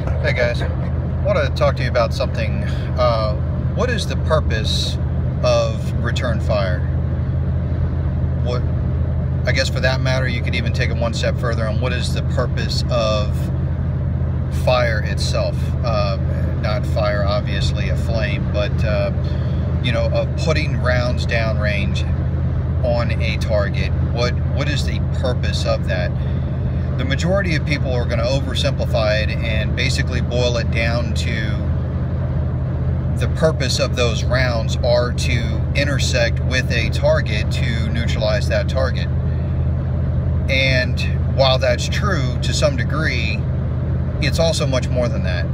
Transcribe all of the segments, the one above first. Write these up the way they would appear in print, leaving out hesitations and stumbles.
Hey guys, I want to talk to you about something. What is the purpose of return fire? What, I guess for that matter, you could even take it one step further on what is the purpose of fire itself. Not fire, obviously, a flame, but of putting rounds downrange on a target. What is the purpose of that? The majority of people are going to oversimplify it and basically boil it down to the purpose of those rounds are to intersect with a target to neutralize that target. And while that's true to some degree, it's also much more than that.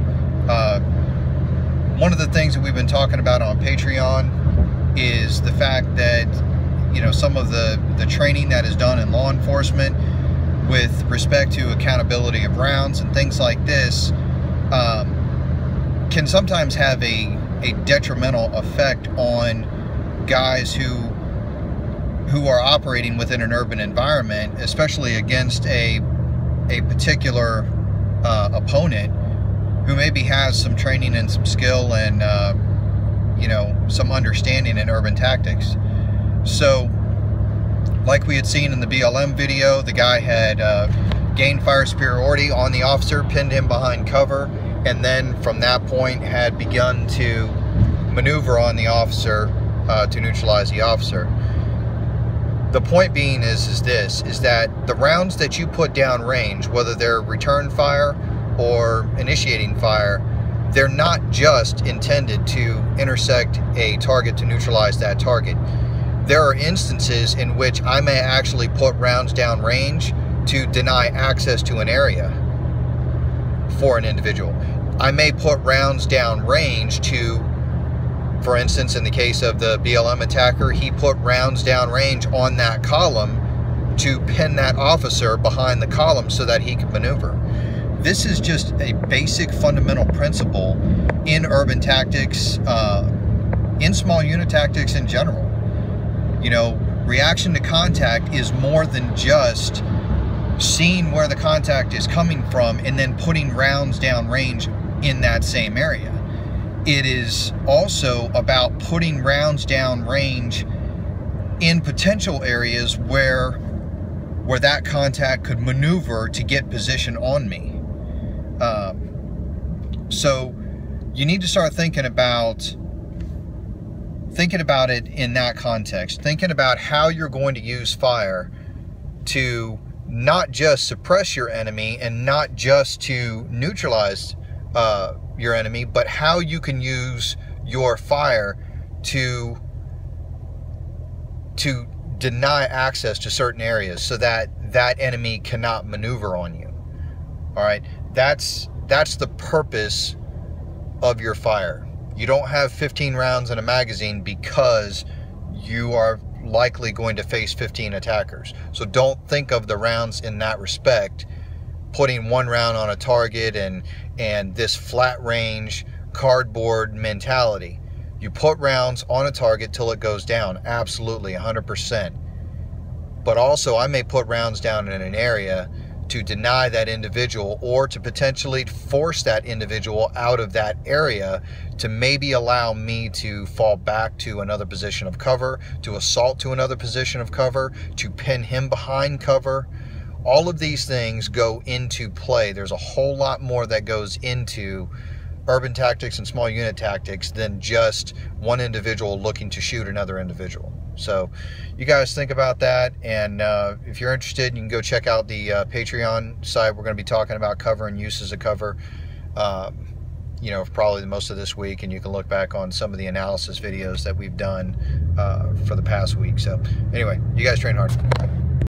One of the things that we've been talking about on Patreon is the fact that some of the training that is done in law enforcement with respect to accountability of rounds and things like this can sometimes have a detrimental effect on guys who are operating within an urban environment, especially against a particular opponent who maybe has some training and some skill and some understanding in urban tactics. So like we had seen in the BLM video, the guy had gained fire superiority on the officer, pinned him behind cover, and then from that point had begun to maneuver on the officer to neutralize the officer. The point being is that the rounds that you put down range, whether they're return fire or initiating fire, they're not just intended to intersect a target to neutralize that target. There are instances in which I may actually put rounds down range to deny access to an area for an individual. I may put rounds down range to, for instance, in the case of the BLM attacker, he put rounds down range on that column to pin that officer behind the column so that he could maneuver. This is just a basic fundamental principle in urban tactics, in small unit tactics in general. Reaction to contact is more than just seeing where the contact is coming from and then putting rounds down range in that same area. It is also about putting rounds down range in potential areas where that contact could maneuver to get position on me. So you need to start thinking about it in that context, thinking about how you're going to use fire to not just suppress your enemy and not just to neutralize your enemy, but how you can use your fire to deny access to certain areas so that that enemy cannot maneuver on you. All right, that's the purpose of your fire. You don't have 15 rounds in a magazine because you are likely going to face 15 attackers. So don't think of the rounds in that respect, putting one round on a target and this flat range cardboard mentality. You put rounds on a target till it goes down, absolutely, 100%. But also I may put rounds down in an area to deny that individual or to potentially force that individual out of that area to maybe allow me to fall back to another position of cover, to assault to another position of cover, to pin him behind cover. All of these things go into play. There's a whole lot more that goes into urban tactics and small unit tactics than just one individual looking to shoot another individual. So you guys think about that, and if you're interested, you can go check out the Patreon site. We're going to be talking about cover and uses of cover, probably most of this week, and you can look back on some of the analysis videos that we've done for the past week. So anyway, you guys train hard.